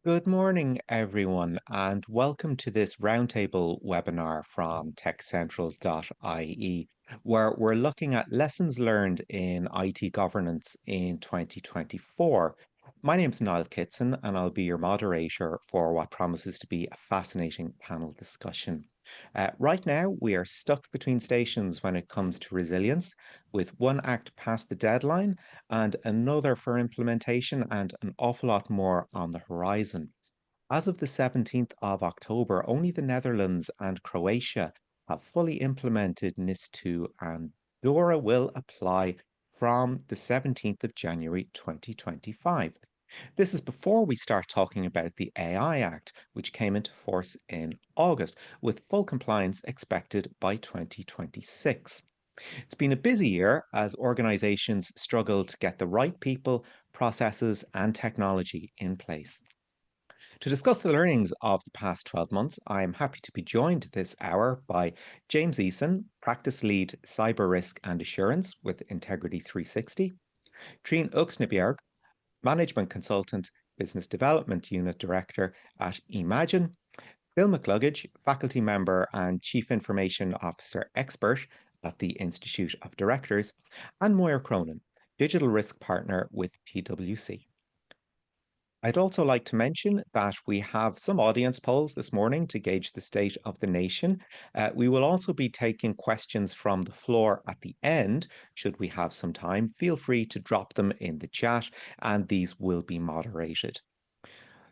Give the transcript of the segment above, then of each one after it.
Good morning, everyone, and welcome to this roundtable webinar from TechCentral.ie, where we're looking at lessons learned in IT governance in 2024. My name's Niall Kitson, and I'll be your moderator for what promises to be a fascinating panel discussion. Right now, we are stuck between stations when it comes to resilience, with one act past the deadline and another for implementation, and an awful lot more on the horizon. As of the 17th of October, only the Netherlands and Croatia have fully implemented NIS2, and DORA will apply from the 17th of January 2025. This is before we start talking about the AI Act, which came into force in August, with full compliance expected by 2026. It's been a busy year as organizations struggle to get the right people, processes, and technology in place. To discuss the learnings of the past 12 months, I am happy to be joined this hour by James Eason, Practice Lead Cyber Risk and Assurance with Integrity 360, Trine Oksnebjerg, Management Consultant, Business Development Unit Director at emagine, Bill McCluggage, Faculty Member and Chief Information Officer Expert at the Institute of Directors, and Moira Cronin, Digital Risk Partner with PwC. I'd also like to mention that we have some audience polls this morning to gauge the state of the nation. We will also be taking questions from the floor at the end. Should we have some time, feel free to drop them in the chat and these will be moderated.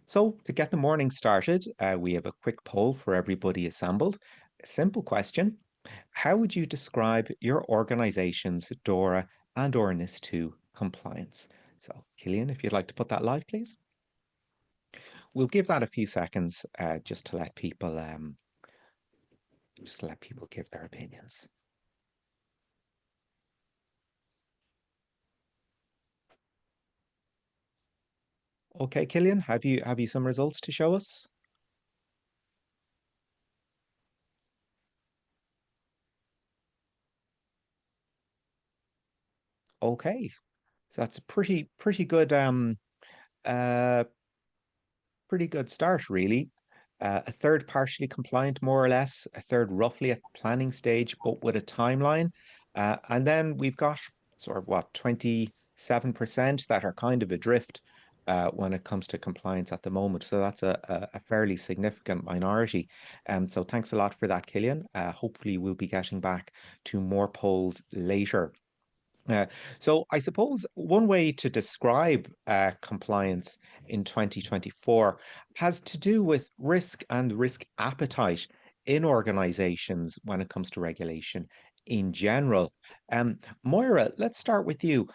So to get the morning started, we have a quick poll for everybody assembled. A simple question: how would you describe your organization's DORA and or NIS2 compliance? So Killian, if you'd like to put that live, please. We'll give that a few seconds just to let people give their opinions. Okay, Killian, have you some results to show us? Okay, so that's a pretty good pretty good start, really. A third partially compliant, more or less, a third roughly at the planning stage, but with a timeline. And then we've got sort of what, 27% that are kind of adrift when it comes to compliance at the moment. So that's a fairly significant minority. So thanks a lot for that, Killian. Hopefully we'll be getting back to more polls later. So I suppose one way to describe compliance in 2024 has to do with risk and risk appetite in organizations when it comes to regulation in general. Moira, let's start with you.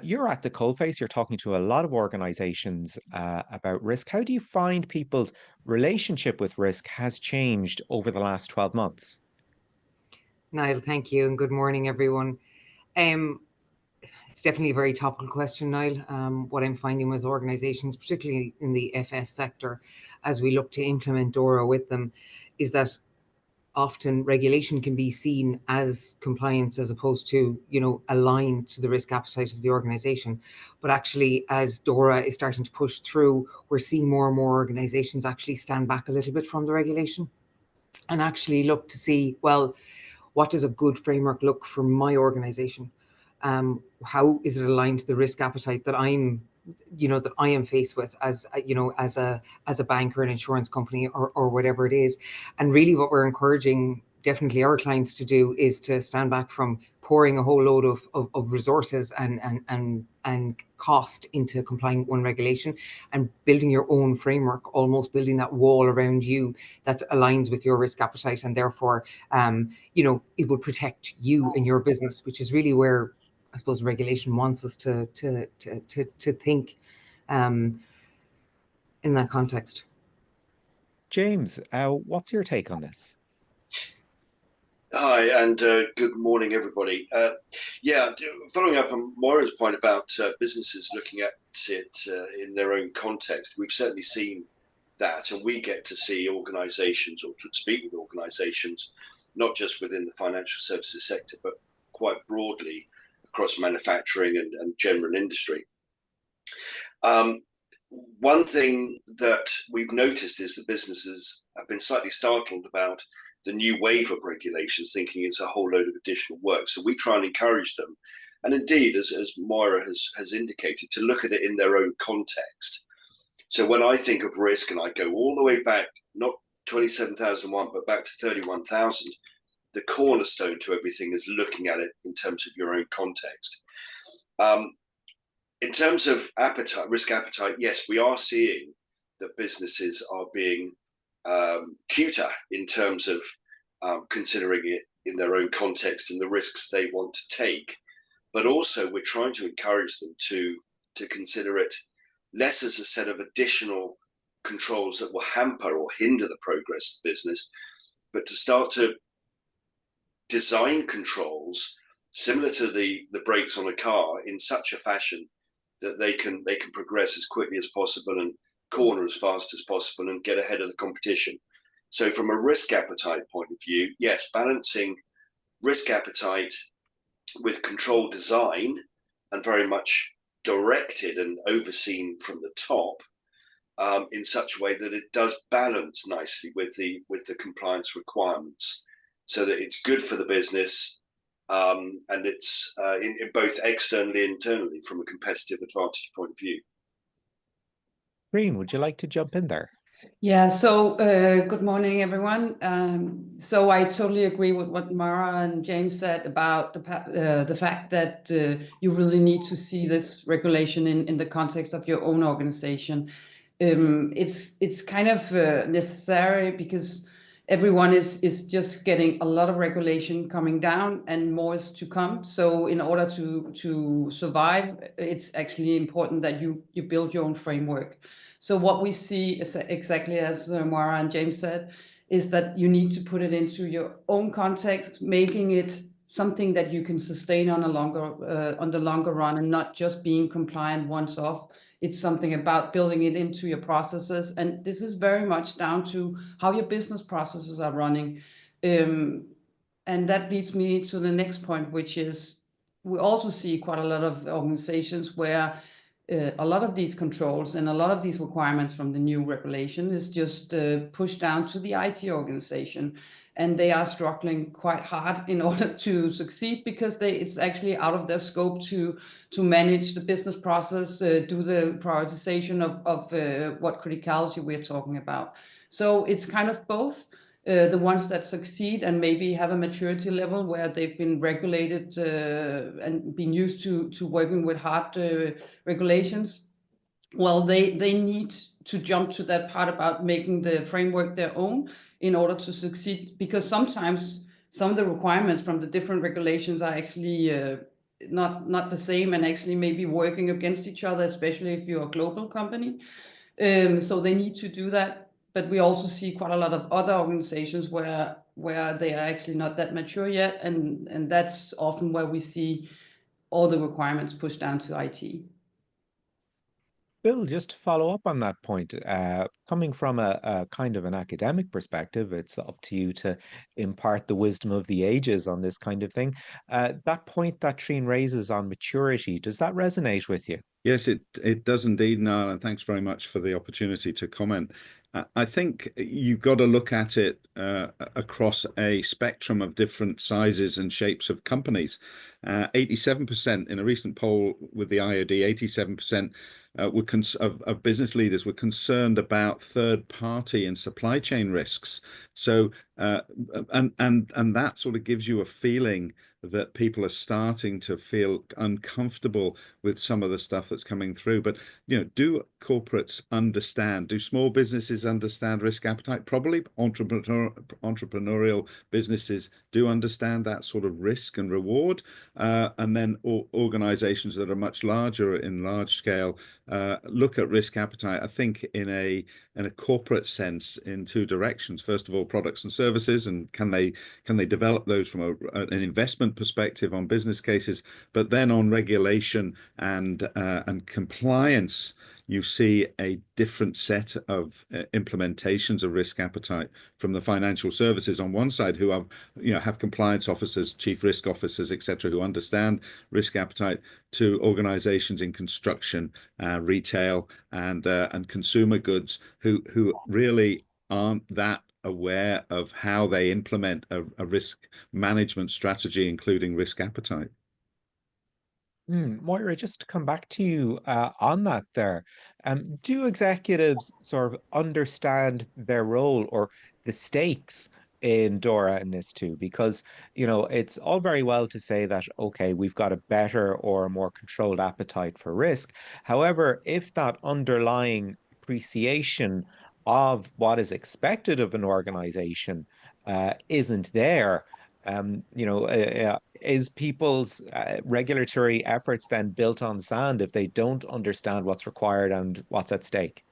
You're at the coalface, you're talking to a lot of organizations about risk. How do you find people's relationship with risk has changed over the last 12 months? Niall, thank you, and good morning, everyone. It's definitely a very topical question, Niall. What I'm finding with organizations, particularly in the FS sector, as we look to implement DORA with them, is that often regulation can be seen as compliance as opposed to, aligned to the risk appetite of the organization. But actually, as DORA is starting to push through, we're seeing more and more organizations actually stand back a little bit from the regulation and actually look to see, well, what does a good framework look for my organization? How is it aligned to the risk appetite that I am faced with as a bank or an insurance company or whatever it is? And really what we're encouraging definitely our clients to do is to stand back from pouring a whole load of resources and cost into complying with one regulation and building your own framework, almost building that wall around you that aligns with your risk appetite, and therefore it will protect you and your business, which is really where I suppose regulation wants us to think in that context. James, what's your take on this? Hi, and good morning, everybody. Following up on Moira's point about businesses looking at it in their own context, we've certainly seen that, and we get to see organisations, or to speak with organisations, not just within the financial services sector, but quite broadly across manufacturing and general industry. one thing that we've noticed is that businesses have been slightly startled about the new wave of regulations, thinking it's a whole load of additional work. So we try and encourage them, and indeed, as Moira has indicated, to look at it in their own context. So when I think of risk, and I go all the way back, not 27,001, but back to 31,000, the cornerstone to everything is looking at it in terms of your own context. In terms of appetite, risk appetite, yes, we are seeing that businesses are being cuter in terms of considering it in their own context and the risks they want to take. But also we're trying to encourage them to consider it less as a set of additional controls that will hamper or hinder the progress of the business, but to start to design controls similar to the brakes on a car in such a fashion that they can progress as quickly as possible and corner as fast as possible and get ahead of the competition. So from a risk appetite point of view, yes, balancing risk appetite with control design and very much directed and overseen from the top in such a way that it does balance nicely with the compliance requirements, so that it's good for the business and it's in both externally and internally from a competitive advantage point of view. Trine, would you like to jump in there? Yeah, so good morning, everyone. So I totally agree with what Moira and James said about the fact that you really need to see this regulation in the context of your own organization. It's kind of necessary because everyone is just getting a lot of regulation coming down and more is to come. So in order to survive, it's actually important that you build your own framework. So what we see is exactly as Moira and James said, is that you need to put it into your own context, making it something that you can sustain on the longer run, and not just being compliant once off. It's something about building it into your processes, and this is very much down to how your business processes are running. And that leads me to the next point, which is we also see quite a lot of organizations where a lot of these controls and a lot of these requirements from the new regulation is just pushed down to the IT organization, and they are struggling quite hard in order to succeed because it's actually out of their scope to manage the business process, do the prioritization of what criticality we're talking about. So it's kind of both. The ones that succeed and maybe have a maturity level where they've been regulated and been used to working with hard regulations, well, they need to jump to that part about making the framework their own in order to succeed, because sometimes some of the requirements from the different regulations are actually not the same and actually maybe working against each other, especially if you're a global company. So they need to do that. But we also see quite a lot of other organizations where they are actually not that mature yet, and that's often where we see all the requirements pushed down to IT. Bill, just to follow up on that point, coming from a kind of an academic perspective, it's up to you to impart the wisdom of the ages on this kind of thing. That point that Trine raises on maturity, does that resonate with you? Yes, it does indeed, Niall, and thanks very much for the opportunity to comment. I think you've got to look at it across a spectrum of different sizes and shapes of companies. 87% in a recent poll with the IOD, 87% of business leaders were concerned about third-party and supply chain risks. So, and that sort of gives you a feeling that people are starting to feel uncomfortable with some of the stuff that's coming through. But, you know, do corporates understand? Do small businesses understand risk appetite? Probably entrepreneurial businesses do understand that sort of risk and reward. And then organizations that are much larger in large scale look at risk appetite, I think, in a corporate sense in two directions. First of all, products and services, and can they develop those from an investment development perspective, on business cases, but then on regulation and compliance, you see a different set of implementations of risk appetite from the financial services on one side, who are, have compliance officers, chief risk officers, etc., who understand risk appetite, to organizations in construction, retail, and consumer goods, who really aren't that aware of how they implement a risk management strategy, including risk appetite. Moira, just to come back to you on that there, do executives sort of understand their role or the stakes in DORA and NIS2? Because, it's all very well to say that, okay, we've got a better or a more controlled appetite for risk. However, if that underlying appreciation of what is expected of an organization isn't there, is people's regulatory efforts then built on sand if they don't understand what's required and what's at stake?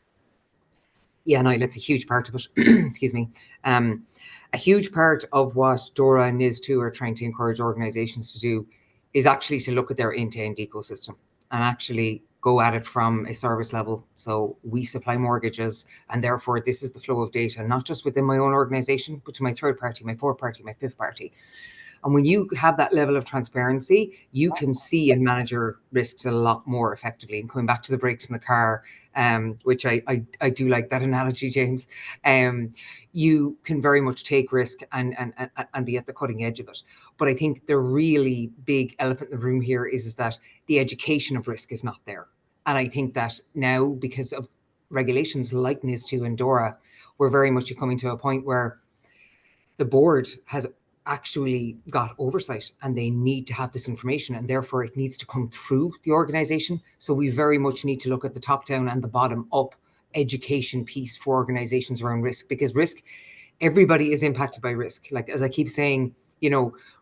Yeah, no, that's a huge part of it. Excuse me. A huge part of what DORA and NIS2 are trying to encourage organizations to do is actually to look at their end-to-end ecosystem and actually go at it from a service level. So we supply mortgages, and therefore this is the flow of data, not just within my own organization, but to my third party, my fourth party, my fifth party. And when you have that level of transparency, you can see and manage your risks a lot more effectively. And coming back to the brakes in the car, which I do like that analogy, James, you can very much take risk and be at the cutting edge of it. But I think the really big elephant in the room here is that the education of risk is not there. And I think that now, because of regulations like NIS2 and DORA, we're very much coming to a point where the board has actually got oversight and they need to have this information, and therefore it needs to come through the organization. So we very much need to look at the top down and the bottom up education piece for organizations around risk, because risk, everybody is impacted by risk. Like, as I keep saying,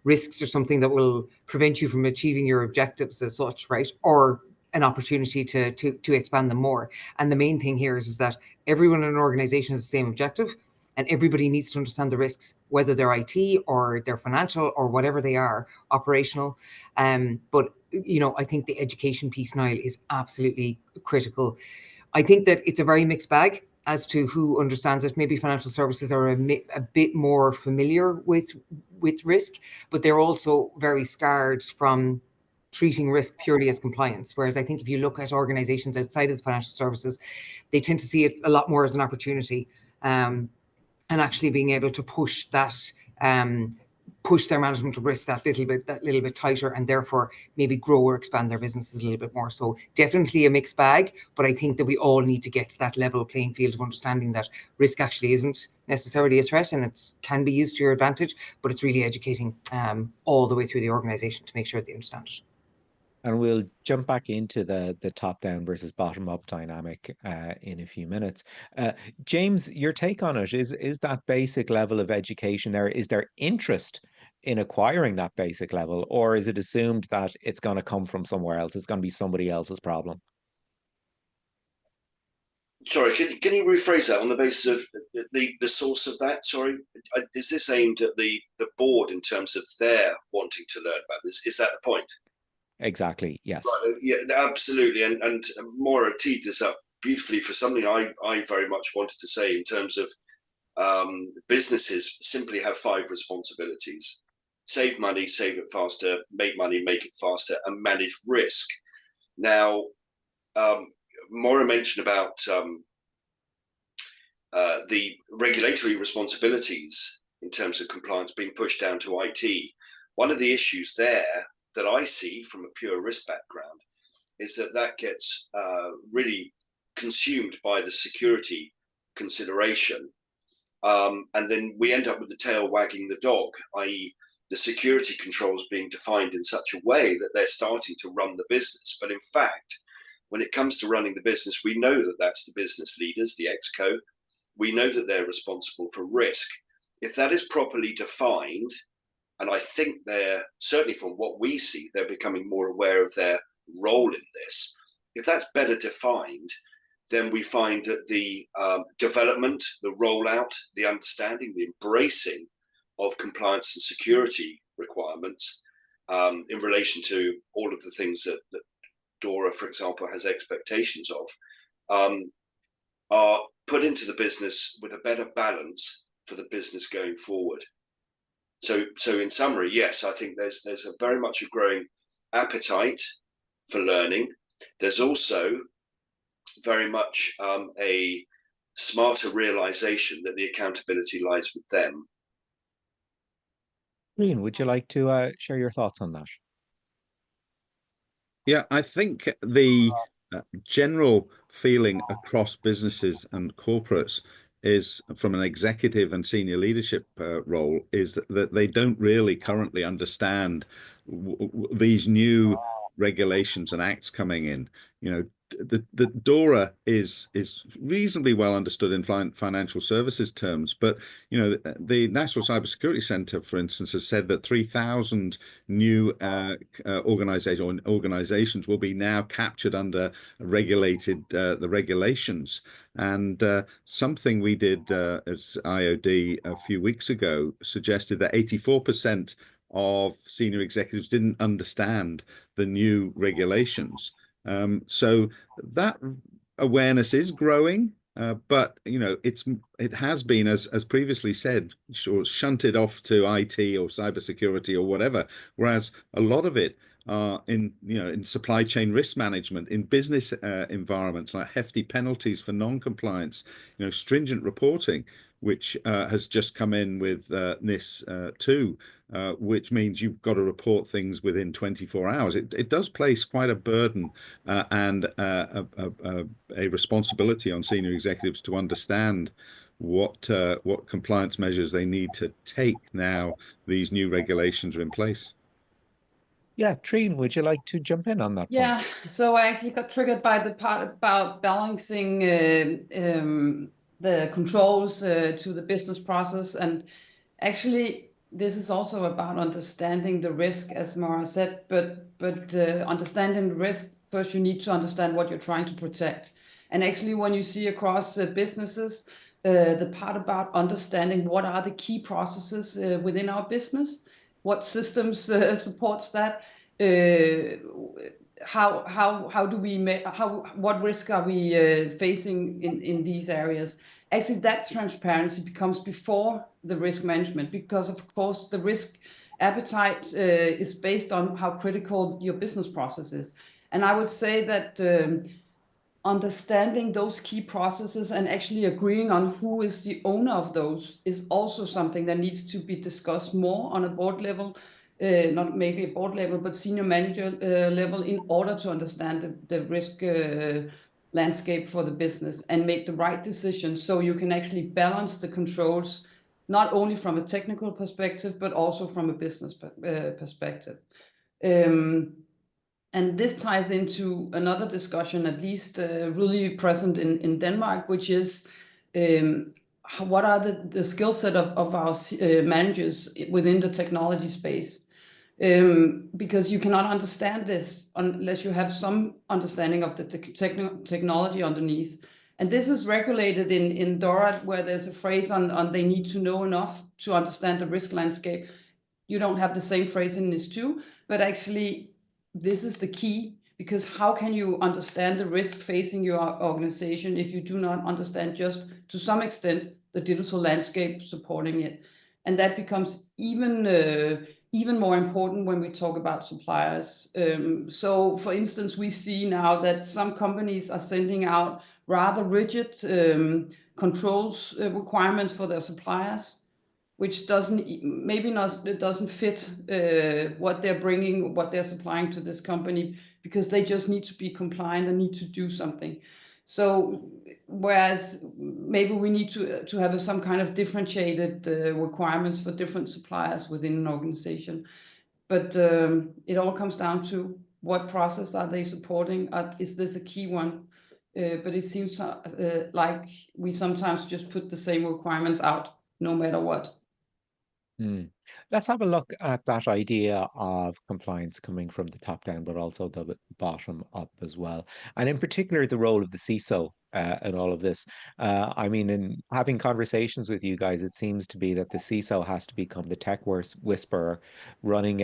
risks are something that will prevent you from achieving your objectives as such, right? Or an opportunity to expand them more. And the main thing here is that everyone in an organization has the same objective, and everybody needs to understand the risks, whether they're IT or they're financial or whatever they are, operational. But I think the education piece, Niall, is absolutely critical. I think that it's a very mixed bag as to who understands it. Maybe financial services are a bit more familiar with risk, but they're also very scarred from treating risk purely as compliance. Whereas I think if you look at organizations outside of the financial services, they tend to see it a lot more as an opportunity. And actually being able to push that, push their management of risk that little bit tighter, and therefore maybe grow or expand their businesses a little bit more. So definitely a mixed bag, but I think that we all need to get to that level playing field of understanding that risk actually isn't necessarily a threat, and it can be used to your advantage, but it's really educating all the way through the organization to make sure they understand it. And we'll jump back into the top-down versus bottom-up dynamic in a few minutes. James, your take on it, is that basic level of education there? Is there interest in acquiring that basic level, or is it assumed that it's going to come from somewhere else? It's going to be somebody else's problem? Sorry, can you rephrase that on the basis of the source of that? Sorry, is this aimed at the board in terms of their wanting to learn about this? Is that the point? Exactly, yes. Right, yeah, absolutely. And Moira teed this up beautifully for something I very much wanted to say in terms of businesses simply have 5 responsibilities: save money, save it faster, make money, make it faster, and manage risk. Now, Moira mentioned about the regulatory responsibilities in terms of compliance being pushed down to IT. One of the issues there that I see from a pure risk background is that gets really consumed by the security consideration. And then we end up with the tail wagging the dog, i.e. the security controls being defined in such a way that they're starting to run the business. But in fact, when it comes to running the business, we know that that's the business leaders, the exco. We know that they're responsible for risk. If that is properly defined, and I think they're, certainly from what we see, they're becoming more aware of their role in this. If that's better defined, then we find that the development, the rollout, the understanding, the embracing of compliance and security requirements in relation to all of the things that DORA, for example, has expectations of, are put into the business with a better balance for the business going forward. So in summary, yes, I think there's a very much a growing appetite for learning. There's also very much a smarter realization that the accountability lies with them. Trine, would you like to share your thoughts on that? Yeah, I think the general feeling across businesses and corporates is, from an executive and senior leadership role, is that they don't really currently understand these new regulations and acts coming in. You know, the DORA is reasonably well understood in financial services terms, but you know, the National Cybersecurity Centre, for instance, has said that 3,000 new organizations will be now captured under regulated the regulations. And something we did as IOD a few weeks ago suggested that 84% of senior executives didn't understand the new regulations. So that awareness is growing, but you know, it has been, as previously said, sort of shunted off to IT or cybersecurity or whatever, whereas a lot of it in supply chain risk management, in business environments, like hefty penalties for non-compliance, you know, stringent reporting, which has just come in with NIS2, which means you've got to report things within 24 hours. It does place quite a burden and a responsibility on senior executives to understand what compliance measures they need to take now these new regulations are in place. Yeah, Trine, would you like to jump in on that point? Yeah, so I actually got triggered by the part about balancing the controls to the business process. And actually, this is also about understanding the risk, as Moira said, but understanding the risk, first you need to understand what you're trying to protect. And actually, when you see across businesses, the part about understanding what are the key processes within our business, what systems supports that, what risk are we facing in these areas? Actually, that transparency becomes before the risk management, because of course the risk appetite is based on how critical your business process is. And I would say that understanding those key processes and actually agreeing on who is the owner of those is also something that needs to be discussed more on a board level, not maybe a board level, but senior manager level, in order to understand the risk landscape for the business and make the right decisions, so you can actually balance the controls, not only from a technical perspective, but also from a business perspective. And this ties into another discussion, at least really present in Denmark, which is what are the skill set of our managers within the technology space? Because you cannot understand this unless you have some understanding of the technology underneath. And this is regulated in DORA, where there's a phrase on they need to know enough to understand the risk landscape. You don't have the same phrase in NIS2, but actually this is the key, because how can you understand the risk facing your organization if you do not understand, just to some extent, the digital landscape supporting it? And that becomes even more important when we talk about suppliers. So for instance, we see now that some companies are sending out rather rigid controls requirements for their suppliers, which doesn't fit what they're bringing, what they're supplying to this company, because they just need to be compliant and need to do something. So whereas maybe we need to have some kind of differentiated requirements for different suppliers within an organization. But it all comes down to what process are they supporting? Is this a key one? But it seems like we sometimes just put the same requirements out no matter what. Let's have a look at that idea of compliance coming from the top down, but also the bottom up as well. And in particular, the role of the CISO in all of this. I mean, in having conversations with you guys, it seems to be that the CISO has to become the tech whisperer, running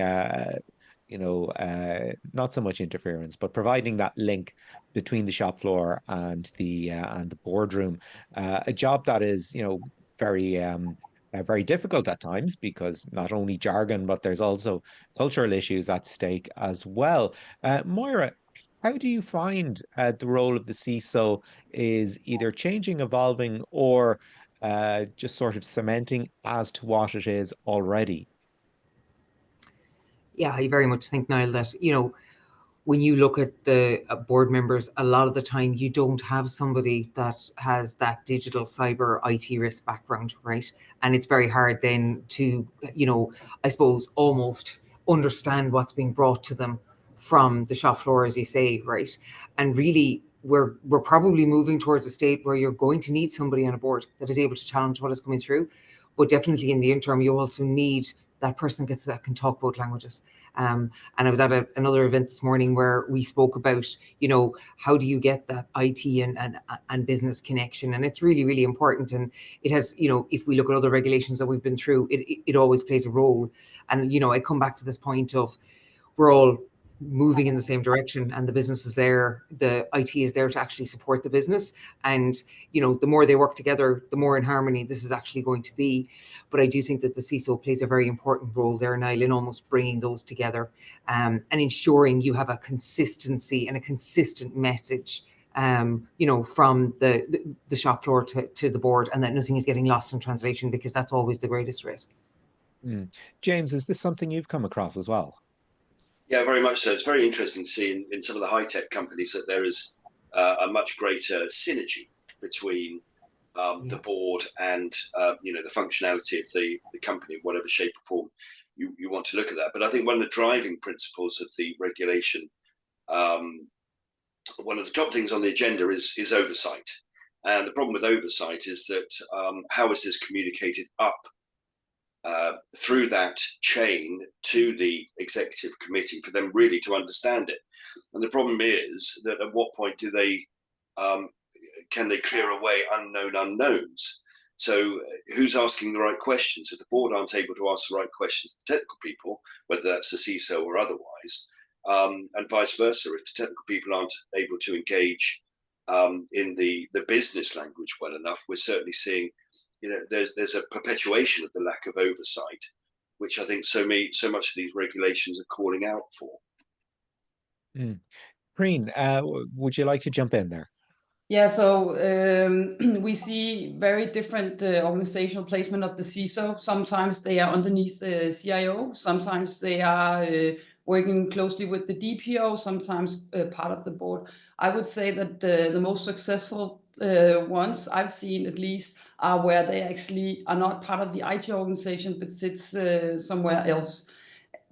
not so much interference, but providing that link between the shop floor and the boardroom. A job that is, very very difficult at times because not only jargon, but there's also cultural issues at stake as well. Moira, how do you find the role of the CISO is either changing, evolving, or just sort of cementing as to what it is already? Yeah, I very much think, Niall, that, when you look at the board members, a lot of the time you don't have somebody that has that digital cyber IT risk background, right? And it's very hard then to, I suppose, almost understand what's being brought to them from the shop floor, as you say, right? And really, we're probably moving towards a state where you're going to need somebody on a board that is able to challenge what is coming through. But definitely in the interim, you also need that person that can talk both languages. And I was at another event this morning where we spoke about, how do you get that IT and business connection? And it's really, really important. And it has, if we look at other regulations that we've been through, it always plays a role. And, I come back to this point of we're all moving in the same direction, and the business is there, the IT is there to actually support the business. And, the more they work together, the more in harmony this is actually going to be. But I do think that the CISO plays a very important role there, Niall, in almost bringing those together, and ensuring you have a consistency and a consistent message, from the shop floor to the board, and that nothing is getting lost in translation, because that's always the greatest risk. James, is this something you've come across as well? Yeah, very much so. It's very interesting to see in some of the high-tech companies that there is a much greater synergy between the board and the functionality of the company, whatever shape or form you want to look at that. But I think one of the driving principles of the regulation, one of the top things on the agenda is oversight. And the problem with oversight is that how is this communicated up through that chain to the executive committee for them really to understand it? And the problem is that at what point do they can they clear away unknown unknowns? So who's asking the right questions? If the board aren't able to ask the right questions to technical people, whether that's the CISO or otherwise, and vice versa, if the technical people aren't able to engage in the business language well enough, we're certainly seeing, there's a perpetuation of the lack of oversight, which I think so much of these regulations are calling out for. Trine, would you like to jump in there? Yeah, so we see very different organizational placement of the CISO. Sometimes they are underneath the CIO, sometimes they are working closely with the DPO, sometimes part of the board. I would say that the most successful ones I've seen, at least, are where they actually are not part of the IT organization but sits somewhere else,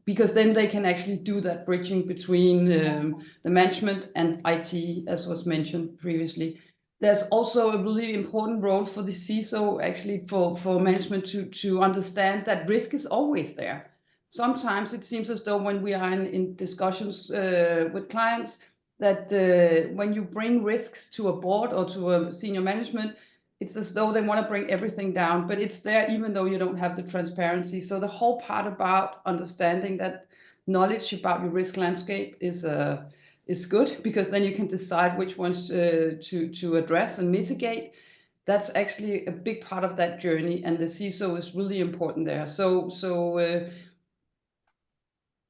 because then they can actually do that bridging between the management and IT, as was mentioned previously. There's also a really important role for the CISO, actually, for management to understand that risk is always there. Sometimes it seems as though when we are in discussions with clients, that when you bring risks to a board or to a senior management, it's as though they want to bring everything down, but it's there even though you don't have the transparency. So the whole part about understanding that knowledge about your risk landscape is good, because then you can decide which ones to address and mitigate. That's actually a big part of that journey, and the CISO is really important there. So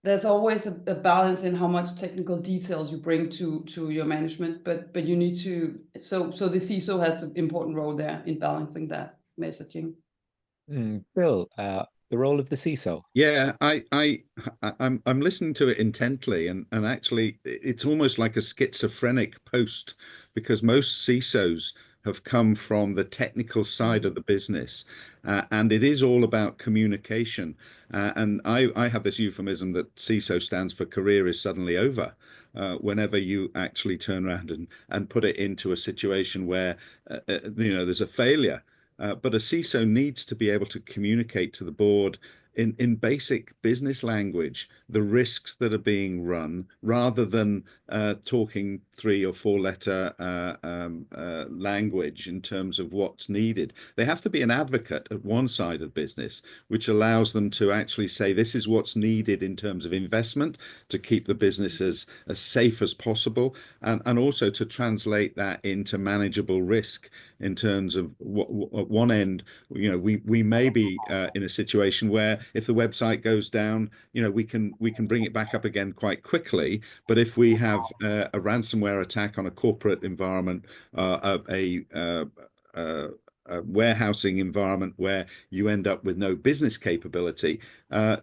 there's always a balance in how much technical details you bring to your management, but you need to, so the CISO has an important role there in balancing that messaging. Bill, the role of the CISO. Yeah, I'm listening to it intently, and actually it's almost like a schizophrenic post, because most CISOs have come from the technical side of the business, and it is all about communication. And I have this euphemism that CISO stands for career is suddenly over. Whenever you actually turn around and put it into a situation where there's a failure. But a CISO needs to be able to communicate to the board in basic business language the risks that are being run, rather than talking 3 or 4 letter language in terms of what's needed. They have to be an advocate at one side of business, which allows them to actually say this is what's needed in terms of investment to keep the business as safe as possible, and also to translate that into manageable risk in terms of what at one end, we may be in a situation where if the website goes down, we can bring it back up again quite quickly. But if we have a ransomware attack on a corporate environment, a warehousing environment where you end up with no business capability,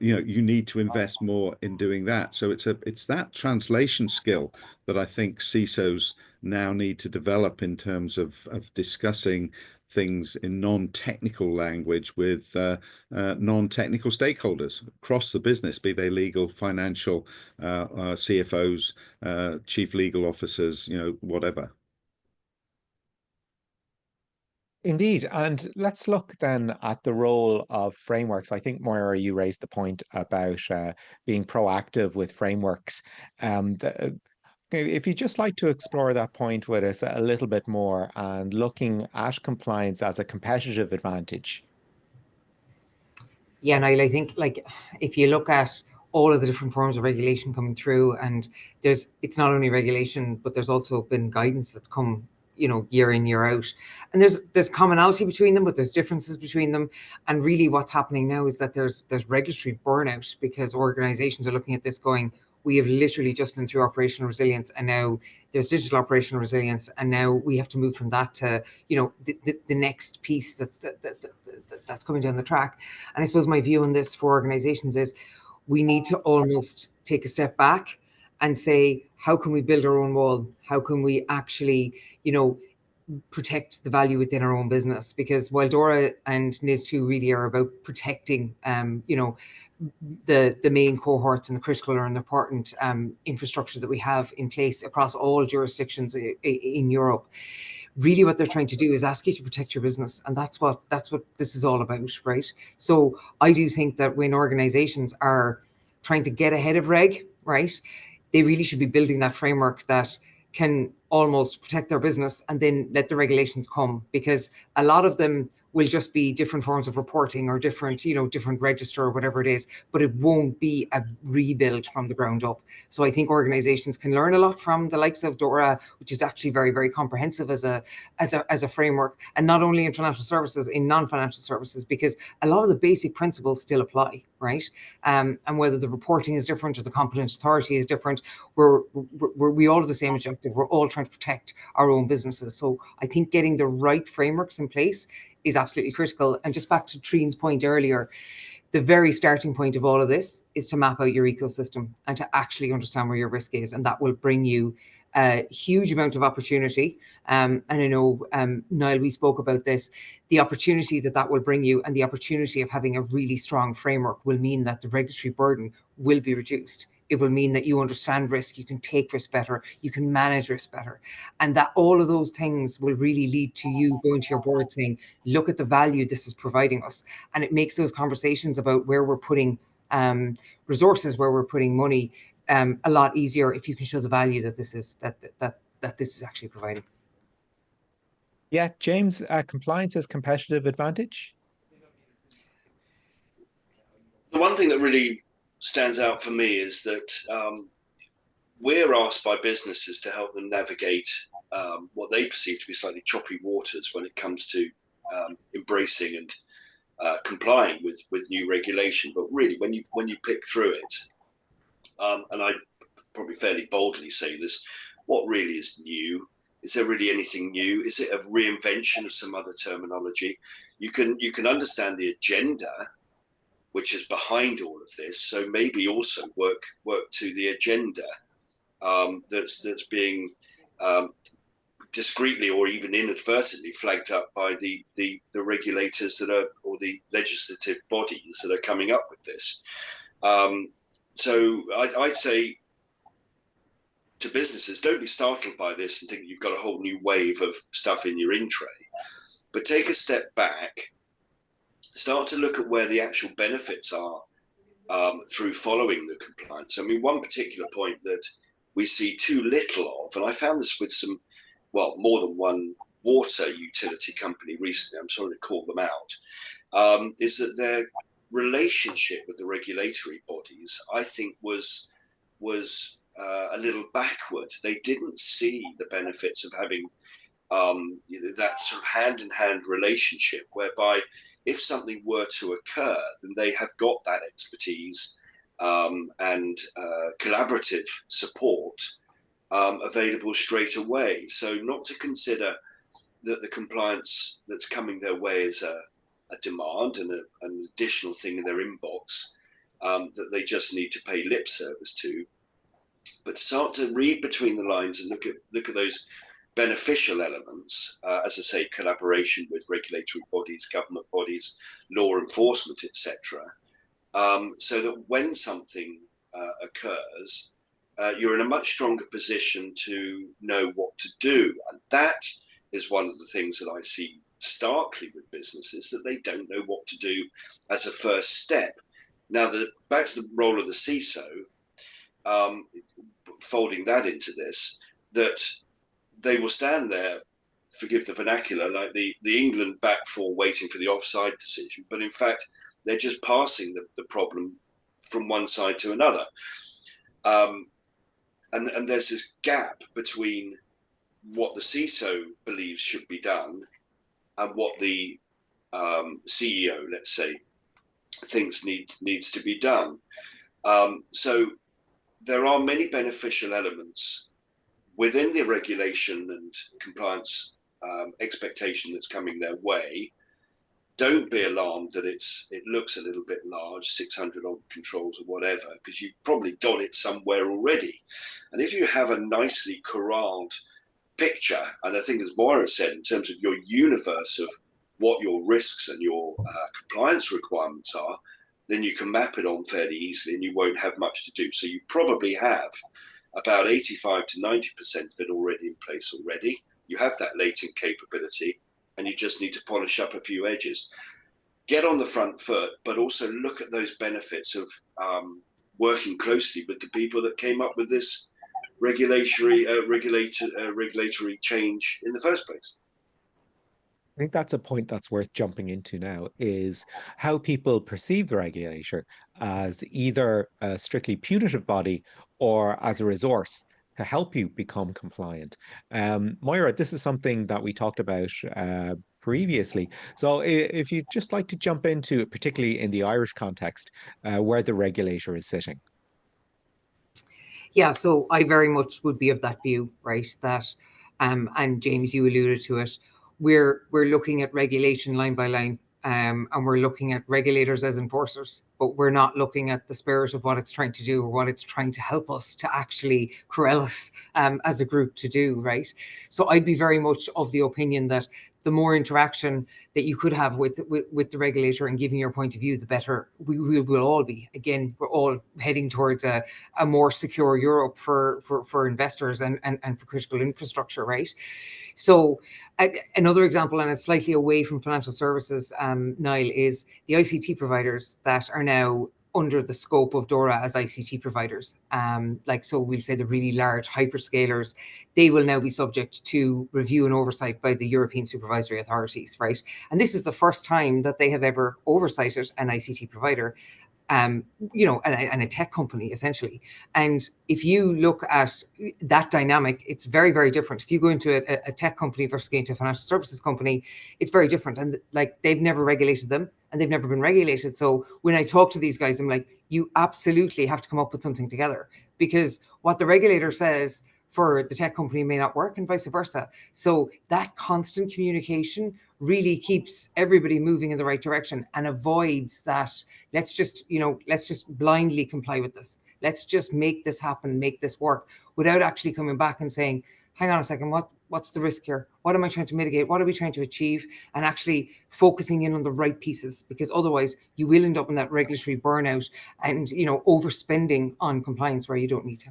you need to invest more in doing that. So it's that translation skill that I think CISOs now need to develop in terms of discussing things in non-technical language with non-technical stakeholders across the business, be they legal, financial, CFOs, chief legal officers, whatever. Indeed. And let's look then at the role of frameworks. I think, Moira, you raised the point about being proactive with frameworks. If you'd just like to explore that point with us a little bit more and looking at compliance as a competitive advantage. Yeah, Niall, I think if you look at all of the different forms of regulation coming through, and it's not only regulation, but there's also been guidance that's come, year in, year out. And there's commonality between them, but there's differences between them. And really what's happening now is that there's regulatory burnout, because organizations are looking at this going, we have literally just been through operational resilience, and now there's digital operational resilience, and now we have to move from that to the next piece that's coming down the track. And I suppose my view on this for organizations is we need to almost take a step back and say, how can we build our own wall? How can we actually protect the value within our own business? Because while DORA and NIS2 really are about protecting the main cohorts and the critical and important infrastructure that we have in place across all jurisdictions in Europe, really what they're trying to do is ask you to protect your business. And that's what this is all about, right? So I do think that when organizations are trying to get ahead of reg, right, they really should be building that framework that can almost protect their business and then let the regulations come, because a lot of them will just be different forms of reporting or different register or whatever it is, but it won't be a rebuild from the ground up. So I think organizations can learn a lot from the likes of DORA, which is actually very, very comprehensive as a framework, and not only in financial services, in non-financial services, because a lot of the basic principles still apply, right? And whether the reporting is different or the competent authority is different, we all have the same objective. We're all trying to protect our own businesses. So I think getting the right frameworks in place is absolutely critical. And just back to Trine's point earlier, the very starting point of all of this is to map out your ecosystem and to actually understand where your risk is. And that will bring you a huge amount of opportunity. And I know, Niall, we spoke about this, the opportunity that will bring you, and the opportunity of having a really strong framework will mean that the regulatory burden will be reduced. It will mean that you understand risk, you can take risk better, you can manage risk better. And that all of those things will really lead to you going to your board saying, look at the value this is providing us. And it makes those conversations about where we're putting resources, where we're putting money, a lot easier if you can show the value that this is that this is actually providing. Yeah, James, compliance as competitive advantage? The one thing that really stands out for me is that we're asked by businesses to help them navigate what they perceive to be slightly choppy waters when it comes to embracing and complying with new regulation. But really, when you pick through it, and I probably fairly boldly say this, what really is new? Is there really anything new? Is it a reinvention of some other terminology? You can understand the agenda which is behind all of this. So maybe also work to the agenda that's being discreetly or even inadvertently flagged up by the regulators that are, or the legislative bodies that are coming up with this. So I'd say to businesses, don't be startled by this and think you've got a whole new wave of stuff in your in tray, but take a step back start to look at where the actual benefits are through following the compliance. I mean, one particular point that we see too little of, and I found this with some, well, more than one water utility company recently, I'm sorry to call them out, is that their relationship with the regulatory bodies, I think, was a little backward. They didn't see the benefits of having that sort of hand-in-hand relationship, whereby if something were to occur, then they have got that expertise and collaborative support available straight away. So not to consider that the compliance that's coming their way is a demand and an additional thing in their inbox that they just need to pay lip service to, but start to read between the lines and look at those beneficial elements, as I say, collaboration with regulatory bodies, government bodies, law enforcement, etc., so that when something occurs, you're in a much stronger position to know what to do. And that is one of the things that I see starkly with businesses, that they don't know what to do as a first step. Now, back to the role of the CISO, folding that into this, that they will stand there, forgive the vernacular, like the England back four waiting for the offside decision, but in fact, they're just passing the problem from one side to another. And there's this gap between what the CISO believes should be done and what the CEO, let's say, thinks needs to be done. So there are many beneficial elements within the regulation and compliance expectation that's coming their way. Don't be alarmed that it looks a little bit large, 600 odd controls or whatever, because you've probably got it somewhere already. And if you have a nicely corralled picture, and I think as Moira said, in terms of your universe of what your risks and your compliance requirements are, then you can map it on fairly easily and you won't have much to do. So you probably have about 85 to 90% of it already in place already. You have that latent capability and you just need to polish up a few edges. Get on the front foot, but also look at those benefits of working closely with the people that came up with this regulatory change in the first place. I think that's a point that's worth jumping into now, is how people perceive the regulator as either a strictly punitive body or as a resource to help you become compliant. Moira, this is something that we talked about previously. So if you'd just like to jump into, particularly in the Irish context, where the regulator is sitting. Yeah, so I very much would be of that view, right? That, and James, you alluded to it, we're looking at regulation line by line, and we're looking at regulators as enforcers, but we're not looking at the spirit of what it's trying to do or what it's trying to help us to actually corral us as a group to do, right? So I'd be very much of the opinion that the more interaction that you could have with the regulator and giving your point of view, the better we will all be. Again, we're all heading towards a more secure Europe for investors and for critical infrastructure, right? So another example, and it's slightly away from financial services, Niall, is the ICT providers that are now under the scope of DORA as ICT providers. So we'll say the really large hyperscalers, they will now be subject to review and oversight by the European supervisory authorities, right? And this is the first time that they have ever oversighted an ICT provider, and a tech company, essentially. And if you look at that dynamic, it's very, very different. If you go into a tech company versus going into a financial services company, it's very different. And like, they've never regulated them and they've never been regulated. So when I talk to these guys, I'm like, you absolutely have to come up with something together, because what the regulator says for the tech company may not work and vice versa. So that constant communication really keeps everybody moving in the right direction and avoids that, let's just blindly comply with this. Let's just make this happen, make this work, without actually coming back and saying, hang on a second, what's the risk here? What am I trying to mitigate? What are we trying to achieve? And actually focusing in on the right pieces, because otherwise you will end up in that regulatory burnout and, overspending on compliance where you don't need to.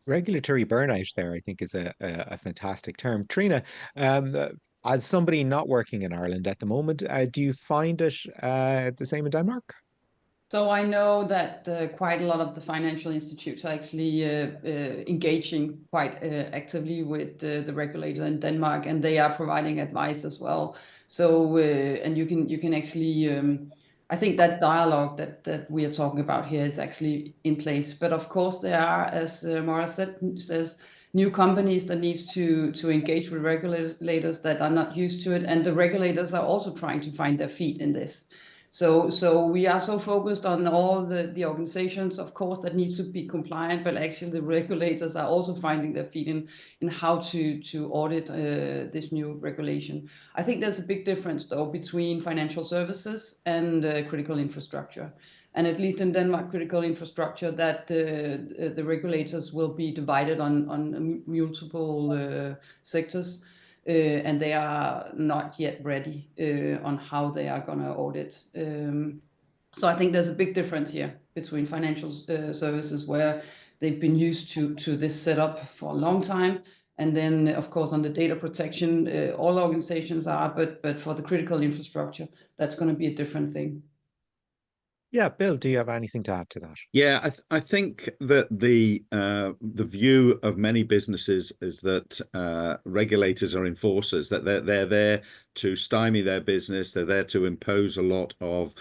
Regulatory burnout there, I think, is a fantastic term. Trine, As somebody not working in Ireland at the moment, do you find it the same in Denmark? So I know that quite a lot of the financial institutes are actually engaging quite actively with the regulator in Denmark, and they are providing advice as well. So and you can actually I think that dialogue that we are talking about here is actually in place. But of course there are, as Moira says, new companies that needs to engage with regulators that are not used to it, and the regulators are also trying to find their feet in this. So we are so focused on all the organizations, of course, that needs to be compliant, but actually the regulators are also finding their feet in how to audit this new regulation. I think there's a big difference, though, between financial services and critical infrastructure. And at least in Denmark, critical infrastructure, that the regulators will be divided on multiple sectors. And they are not yet ready on how they are going to audit. So I think there's a big difference here between financial services, where they've been used to this setup for a long time. And then, of course, on the data protection, all organizations are, but for the critical infrastructure, that's going to be a different thing. Yeah, Bill, do you have anything to add to that? Yeah, I think that the view of many businesses is that regulators are enforcers, that they're there to stymie their business, they're there to impose a lot of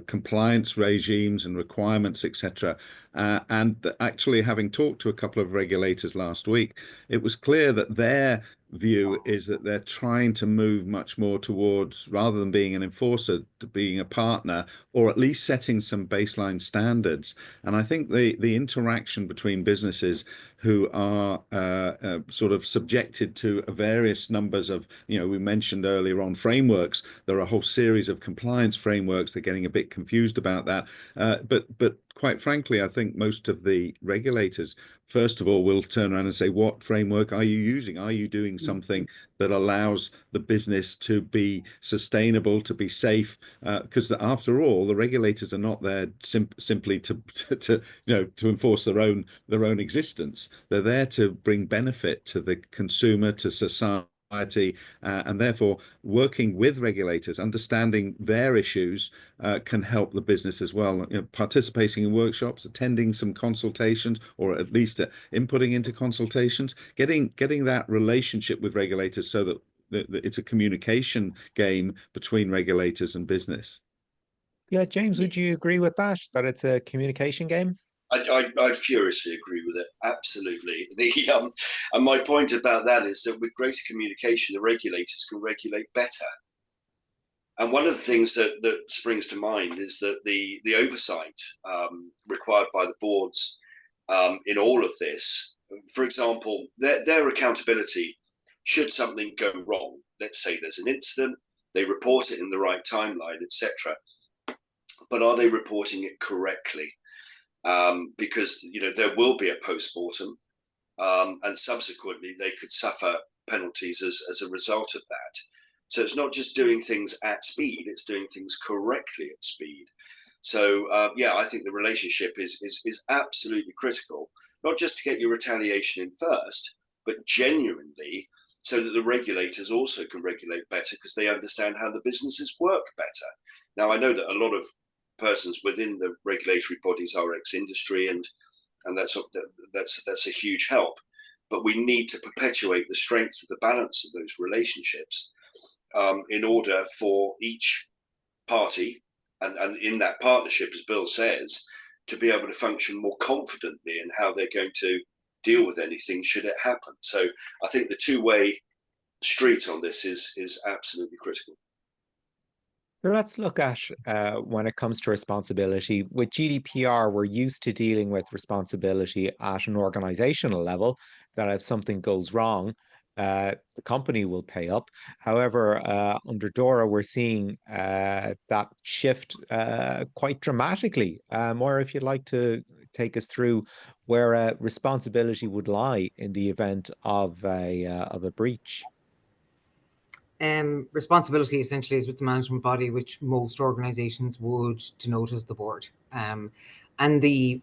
compliance regimes and requirements, etc. And actually, having talked to a couple of regulators last week, it was clear that their view is that they're trying to move much more towards, rather than being an enforcer, to being a partner, or at least setting some baseline standards. And I think the interaction between businesses who are sort of subjected to various numbers of, we mentioned earlier on frameworks. There are a whole series of compliance frameworks. They're getting a bit confused about that. But quite frankly, I think most of the regulators, first of all, will turn around and say, what framework are you using? Are you doing something that allows the business to be sustainable, to be safe? Because after all, the regulators are not there simply to enforce their own existence. They're there to bring benefit to the consumer, to society. And therefore working with regulators, understanding their issues, can help the business as well. Participating in workshops, attending some consultations, or at least inputting into consultations, getting that relationship with regulators so that it's a communication game between regulators and business. Yeah, James, would you agree with that it's a communication game? I'd furiously agree with it. Absolutely. And my point about that is that with greater communication, the regulators can regulate better. And one of the things that springs to mind is that the oversight required by the boards in all of this, for example, their accountability should something go wrong. Let's say there's an incident, they report it in the right timeline, etc. But are they reporting it correctly? Because there will be a post-mortem, and subsequently they could suffer penalties as a result of that. So it's not just doing things at speed; it's doing things correctly at speed. So I think the relationship is absolutely critical, not just to get your retaliation in first, but genuinely so that the regulators also can regulate better because they understand how the businesses work better. Now, I know that a lot of persons within the regulatory bodies are ex-industry, and that's a huge help. But we need to perpetuate the strength of the balance of those relationships in order for each party and in that partnership, as Bill says, to be able to function more confidently in how they're going to deal with anything should it happen. So I think the two-way street on this is absolutely critical. So let's look at when it comes to responsibility. With GDPR, we're used to dealing with responsibility at an organizational level, that if something goes wrong, the company will pay up. However, under DORA, we're seeing that shift quite dramatically. Moira, if you'd like to take us through where responsibility would lie in the event of a breach. Responsibility essentially is with the management body, which most organizations would denote as the board. And the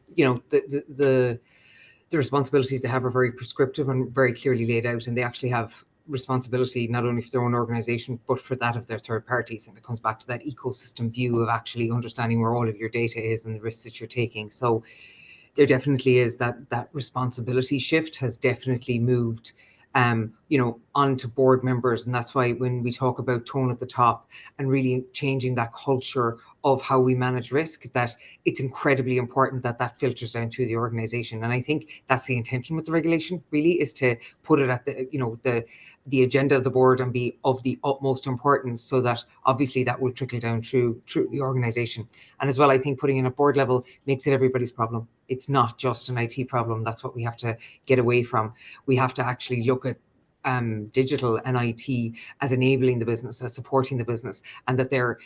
responsibilities they have are very prescriptive and very clearly laid out, and they actually have responsibility, not only for their own organization, but for that of their third parties. And it comes back to that ecosystem view of actually understanding where all of your data is and the risks that you're taking. So there definitely is that responsibility shift has definitely moved onto board members. And that's why when we talk about tone at the top and really changing that culture of how we manage risk, that it's incredibly important that that filters down through the organization. And I think that's the intention with the regulation, really, is to put it at the agenda of the board and be of the utmost importance, so that obviously that will trickle down through the organization. And as well, I think putting in at board level makes it everybody's problem. It's not just an IT problem. That's what we have to get away from. We have to actually look at digital and IT as enabling the business, as supporting the business, and that they're,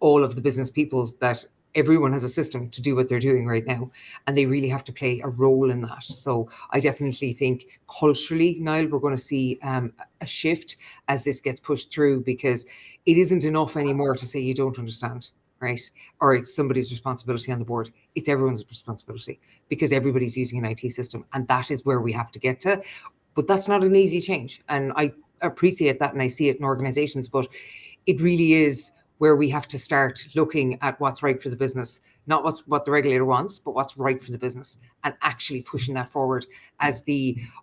all of the business people, that everyone has a system to do what they're doing right now, and they really have to play a role in that. So I definitely think culturally, Niall, we're going to see a shift as this gets pushed through, because it isn't enough anymore to say you don't understand, right? Or it's somebody's responsibility on the board. It's everyone's responsibility, because everybody's using an IT system, and that is where we have to get to. But that's not an easy change, and I appreciate that, and I see it in organizations, but it really is where we have to start looking at what's right for the business, not what the regulator wants, but what's right for the business, and actually pushing that forward as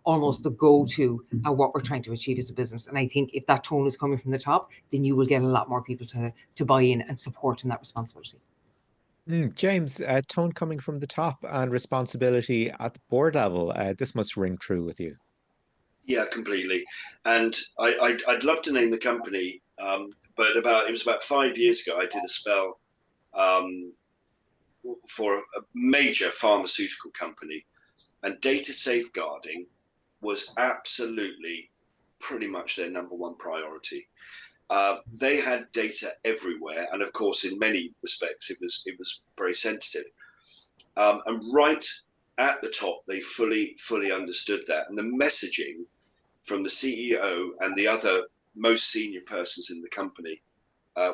almost the go-to and what we're trying to achieve as a business. And I think if that tone is coming from the top, then you will get a lot more people to buy in and support in that responsibility. James, tone coming from the top and responsibility at the board level, this must ring true with you. Yeah, completely. And I'd love to name the company, but it was about 5 years ago, I did a spell for a major pharmaceutical company, and data safeguarding was absolutely pretty much their number one priority. They had data everywhere, and of course, in many respects, it was very sensitive. And right at the top, they fully understood that, and the messaging from the CEO and the other most senior persons in the company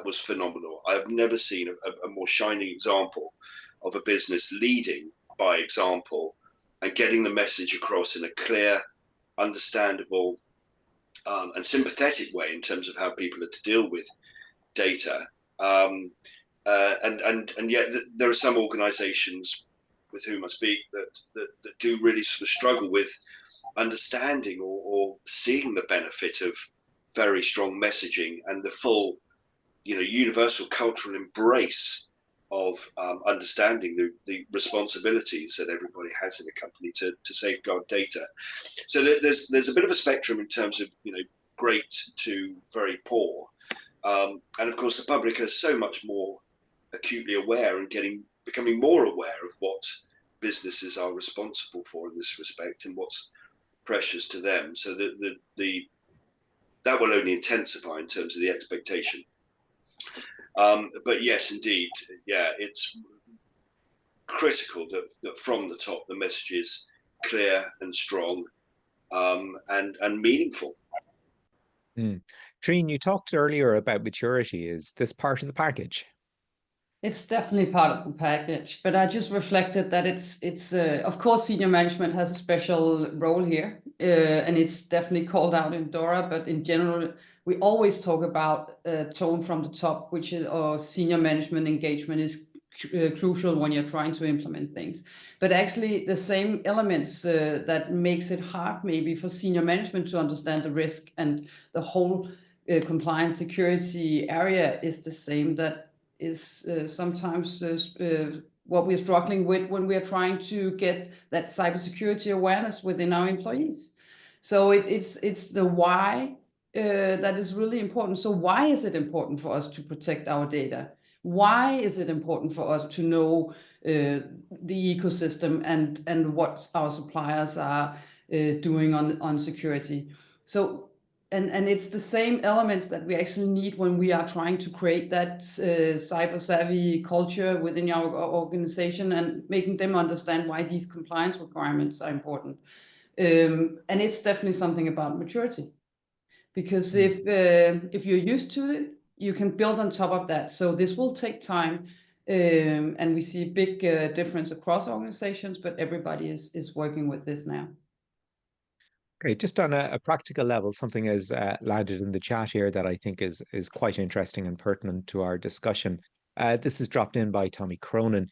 was phenomenal. I've never seen a more shining example of a business leading by example and getting the message across in a clear, understandable, and sympathetic way in terms of how people are to deal with data. And yet there are some organizations with whom I speak that do really sort of struggle with understanding or seeing the benefit of very strong messaging and the full, universal cultural embrace of understanding the responsibilities that everybody has in a company to safeguard data. So there's a bit of a spectrum in terms of great to very poor, and of course the public is so much more acutely aware and becoming more aware of what businesses are responsible for in this respect and what's precious to them. So that will only intensify in terms of the expectation. But yes, indeed, yeah, it's critical that from the top the message is clear and strong, and meaningful. Trine, you talked earlier about maturity. Is this part of the package? It's definitely part of the package, but I just reflected that it's of course senior management has a special role here, and it's definitely called out in DORA. But in general, we always talk about tone from the top, which is or senior management engagement is crucial when you're trying to implement things. But actually, the same elements that makes it hard maybe for senior management to understand the risk and the whole compliance security area is the same that is sometimes what we're struggling with when we are trying to get that cybersecurity awareness within our employees. So it's the why that is really important. So why is it important for us to protect our data? Why is it important for us to know the ecosystem and what our suppliers are doing on security? So and it's the same elements that we actually need when we are trying to create that cyber savvy culture within our organization and making them understand why these compliance requirements are important. And it's definitely something about maturity, because if you're used to it, you can build on top of that. So this will take time, and we see a big difference across organizations, but everybody is working with this now. Okay, just on a practical level, something has landed in the chat here that I think is quite interesting and pertinent to our discussion. This is dropped in by Tommy Cronin.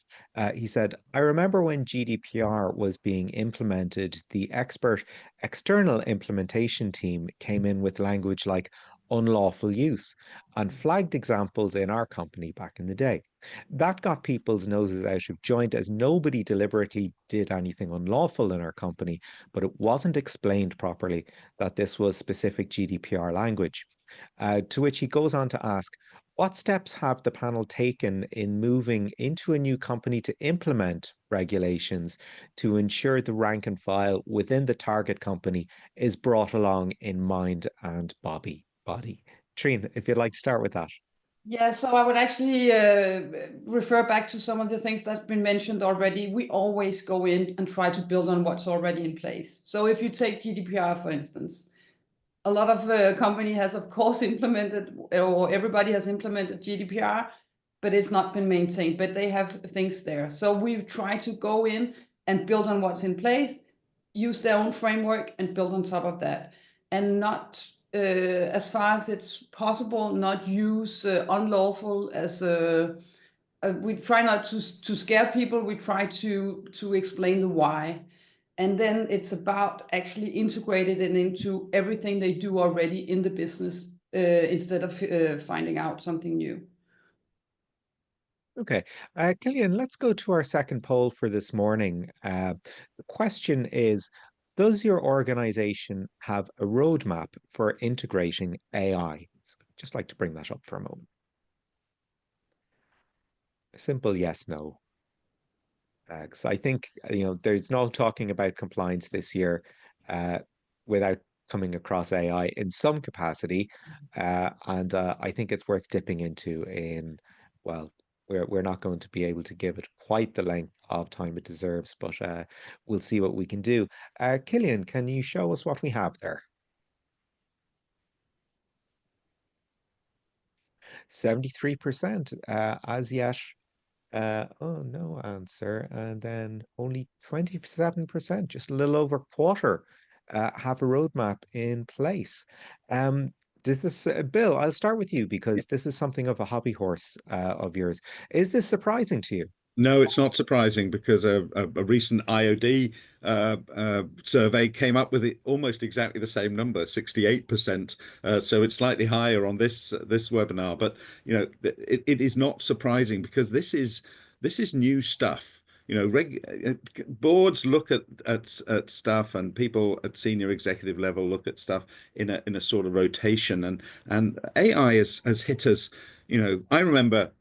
He said, I remember when GDPR was being implemented, the expert external implementation team came in with language like unlawful use and flagged examples in our company back in the day. That got people's noses out of joint as nobody deliberately did anything unlawful in our company, but it wasn't explained properly that this was specific GDPR language. To which he goes on to ask, what steps have the panel taken in moving into a new company to implement regulations to ensure the rank and file within the target company is brought along in mind and body? Trine, if you'd like to start with that. Yeah, so I would actually refer back to some of the things that's been mentioned already. We always go in and try to build on what's already in place. So if you take GDPR, for instance, a lot of company has, of course, implemented, or everybody has implemented GDPR, but it's not been maintained, but they have things there. So we've tried to go in and build on what's in place, use their own framework and build on top of that. And not, as far as it's possible, not use unlawful as a, we try not to scare people, we try to explain the why. And then it's about actually integrating it into everything they do already in the business instead of finding out something new. Okay, Killian, let's go to our second poll for this morning. The question is, does your organization have a roadmap for integrating AI? So I'd just like to bring that up for a moment. A simple yes, no. Because I think, there's no talking about compliance this year without coming across AI in some capacity. And I think it's worth dipping into in, well, we're not going to be able to give it quite the length of time it deserves, but we'll see what we can do. Killian, can you show us what we have there? 73% as yet. Oh, no answer. And then only 27%, just a little over a quarter, have a roadmap in place. Does this, Bill, I'll start with you because this is something of a hobby horse of yours. Is this surprising to you? No, it's not surprising because a recent IOD survey came up with almost exactly the same number, 68%. So it's slightly higher on this webinar, but it is not surprising because this is new stuff. Boards look at stuff, and people at senior executive level look at stuff in a sort of rotation, and AI has hit us. I remember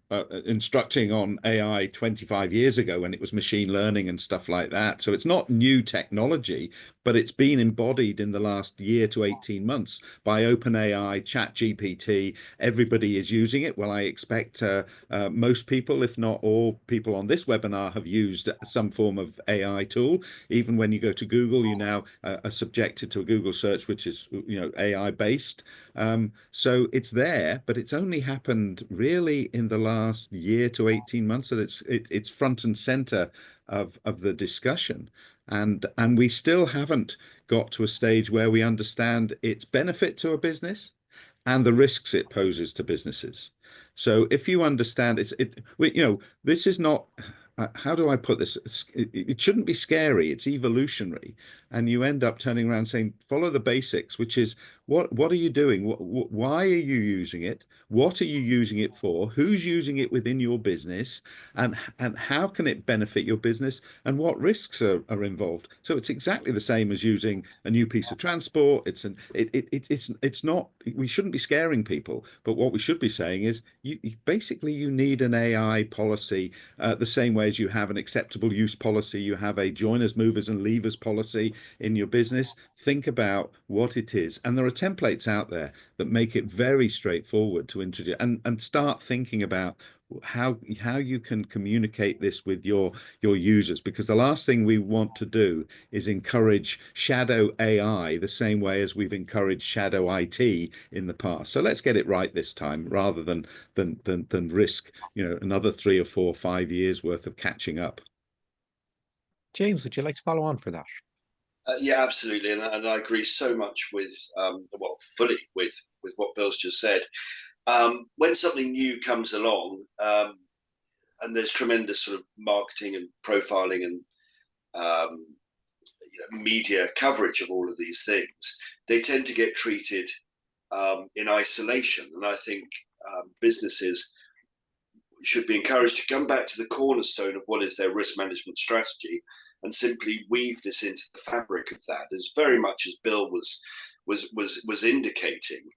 instructing on AI 25 years ago when it was machine learning and stuff like that. So it's not new technology, but it's been embodied in the last year to 18 months by OpenAI, ChatGPT. Everybody is using it. Well, I expect most people, if not all people on this webinar, have used some form of AI tool. Even when you go to Google, you now are subjected to a Google search, which is AI based. So it's there, but it's only happened really in the last year to 18 months that it's front and center of the discussion. And we still haven't got to a stage where we understand its benefit to a business and the risks it poses to businesses. So if you understand this is not, how do I put this? It shouldn't be scary. It's evolutionary. And you end up turning around saying, follow the basics, which is what are you doing? Why are you using it? What are you using it for? Who's using it within your business? And how can it benefit your business? And what risks are involved? So it's exactly the same as using a new piece of transport. It's not, we shouldn't be scaring people, but what we should be saying is basically you need an AI policy the same way as you have an acceptable use policy, you have a joiners, movers and leavers policy in your business. Think about what it is. And there are templates out there that make it very straightforward to introduce and start thinking about how you can communicate this with your users, because the last thing we want to do is encourage shadow AI the same way as we've encouraged shadow IT in the past. So let's get it right this time rather than risk another 3 or 4 or 5 years worth of catching up. James, would you like to follow on for that? Yeah, absolutely, and I agree so much with well, fully with what Bill's just said. When something new comes along, and there's tremendous sort of marketing and profiling and media coverage of all of these things, they tend to get treated in isolation. And I think businesses should be encouraged to come back to the cornerstone of what is their risk management strategy and simply weave this into the fabric of that, as very much as Bill was indicating.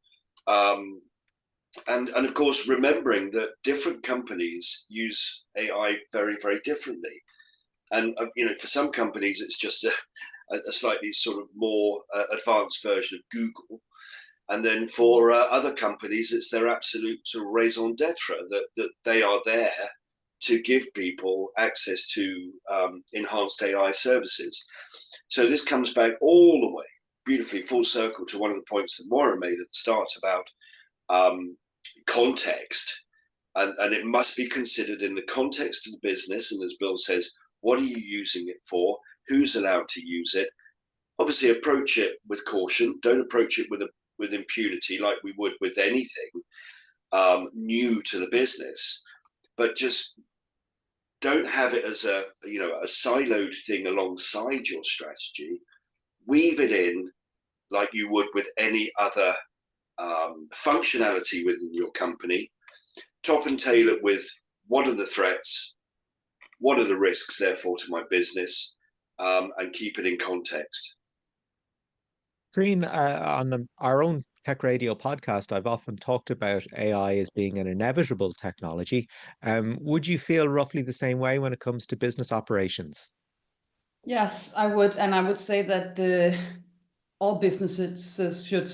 And of course, remembering that different companies use AI very, very differently. And for some companies, it's just a slightly sort of more advanced version of Google. And then for other companies, it's their absolute sort of raison d'etre that they are there to give people access to enhanced AI services. So this comes back all the way beautifully full circle to one of the points that Moira made at the start about context. And it must be considered in the context of the business. And as Bill says, what are you using it for? Who's allowed to use it? Obviously, approach it with caution. Don't approach it with impunity like we would with anything new to the business. But just don't have it as a siloed thing alongside your strategy. Weave it in like you would with any other functionality within your company. Top and tail it with what are the threats, what are the risks, therefore, to my business, and keep it in context. Trine, on our own Tech Radio podcast, I've often talked about AI as being an inevitable technology. Would you feel roughly the same way when it comes to business operations? Yes, I would. And I would say that all businesses should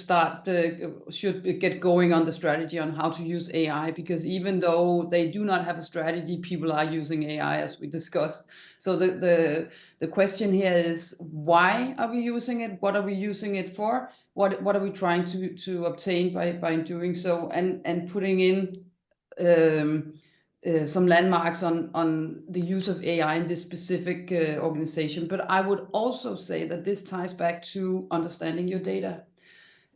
get going on the strategy on how to use AI, because even though they do not have a strategy, people are using AI, as we discussed. So the question here is, why are we using it? What are we using it for? What are we trying to obtain by doing so? And putting in some landmarks on the use of AI in this specific organization. But I would also say that this ties back to understanding your data.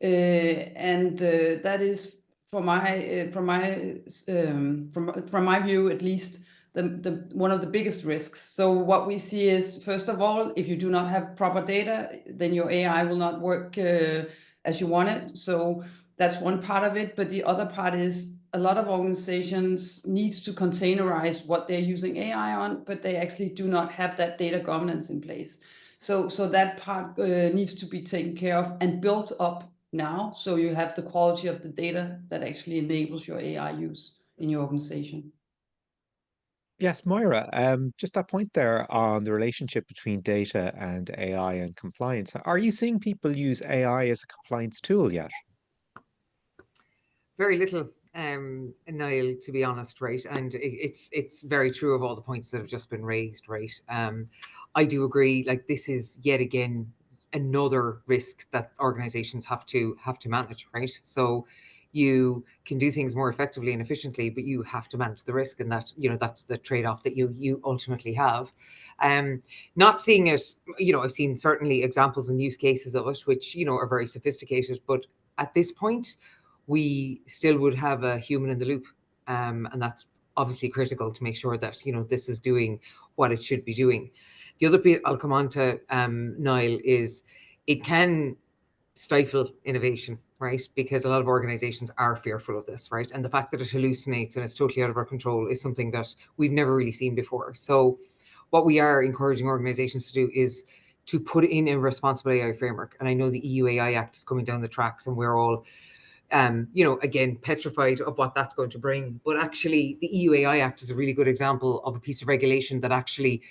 And that is, from my view at least, the one of the biggest risks. So what we see is, first of all, if you do not have proper data, then your AI will not work as you want it. So that's one part of it. But the other part is, a lot of organizations need to containerize what they're using AI on, but they actually do not have that data governance in place. So that part needs to be taken care of and built up now, so you have the quality of the data that actually enables your AI use in your organization. Yes, Moira, just that point there on the relationship between data and AI and compliance. Are you seeing people use AI as a compliance tool yet? Very little, Niall, to be honest, right? And it's very true of all the points that have just been raised, right? I do agree. Like, this is yet again another risk that organizations have to manage, right? So you can do things more effectively and efficiently, but you have to manage the risk, and that, that's the trade-off that you ultimately have. Not seeing it, I've seen certainly examples and use cases of it, which are very sophisticated, but at this point, we still would have a human in the loop, and that's obviously critical to make sure that this is doing what it should be doing. The other bit I'll come on to, Niall, is it can stifle innovation, right? Because a lot of organizations are fearful of this, right? And the fact that it hallucinates and it's totally out of our control is something that we've never really seen before. So what we are encouraging organizations to do is to put in a responsible AI framework. And I know the EU AI Act is coming down the tracks, and we're all again, petrified of what that's going to bring. But actually, the EU AI Act is a really good example of a piece of regulation that actually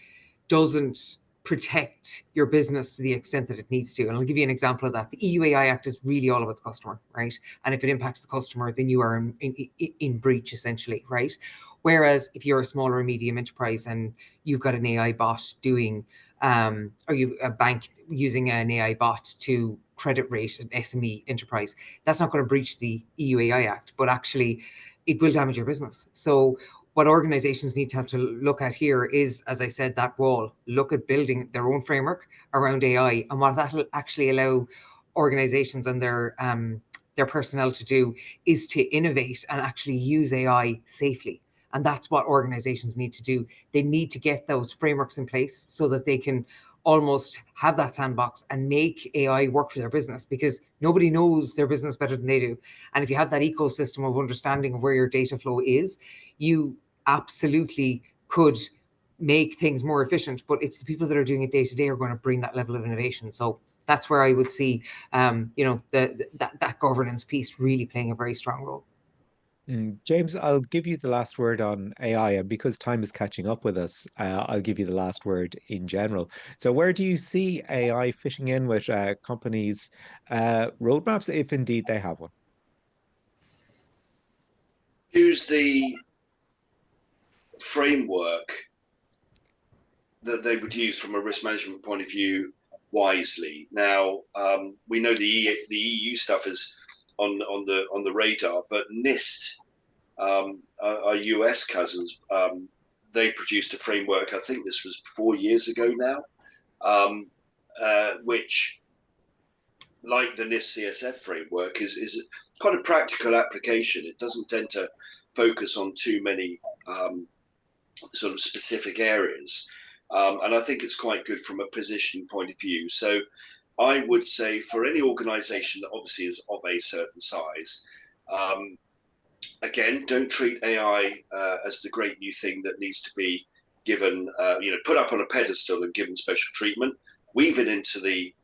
doesn't protect your business to the extent that it needs to. And I'll give you an example of that. The EU AI Act is really all about the customer, right? And if it impacts the customer, then you are in breach, essentially, right? Whereas if you're a small or medium enterprise and you've got an AI bot doing, or you've a bank using an AI bot to credit rate an SME enterprise, that's not going to breach the EU AI Act, but actually it will damage your business. So what organizations need to have to look at here is, as I said, that wall. Look at building their own framework around AI, and what that'll actually allow organizations and their personnel to do is to innovate and actually use AI safely. And that's what organizations need to do. They need to get those frameworks in place so that they can almost have that sandbox and make AI work for their business, because nobody knows their business better than they do. And if you have that ecosystem of understanding of where your data flow is, you absolutely could make things more efficient. But it's the people that are doing it day to day are going to bring that level of innovation. So that's where I would see, that governance piece really playing a very strong role. James, I'll give you the last word on AI, and because time is catching up with us, I'll give you the last word in general. So where do you see AI fitting in with companies' roadmaps, if indeed they have one? Use the framework that they would use from a risk management point of view wisely. Now, we know the EU stuff is on the radar, but NIST, our US cousins, they produced a framework. I think this was 4 years ago now, which, like the NIST CSF framework, is quite a practical application. It doesn't tend to focus on too many sort of specific areas. And I think it's quite good from a positioning point of view. So I would say for any organization that obviously is of a certain size, again, don't treat AI as the great new thing that needs to be given, put up on a pedestal and given special treatment. Weave it into the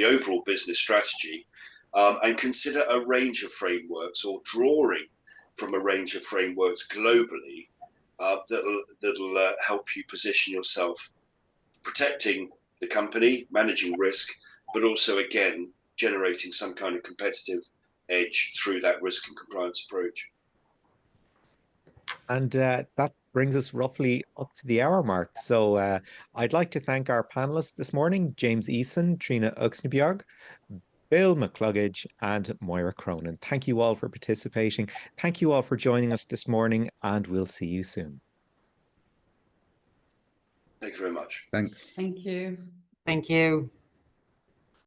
overall business strategy, and consider a range of frameworks, or drawing from a range of frameworks globally that'll help you position yourself, protecting the company, managing risk, but also, again, generating some kind of competitive edge through that risk and compliance approach. And that brings us roughly up to the hour mark. So I'd like to thank our panelists this morning, James Eason, Trine Oksnebjerg, Bill McCluggage, and Moira Cronin. Thank you all for participating. Thank you all for joining us this morning, and we'll see you soon. Thank you very much. Thanks. Thank you. Thank you.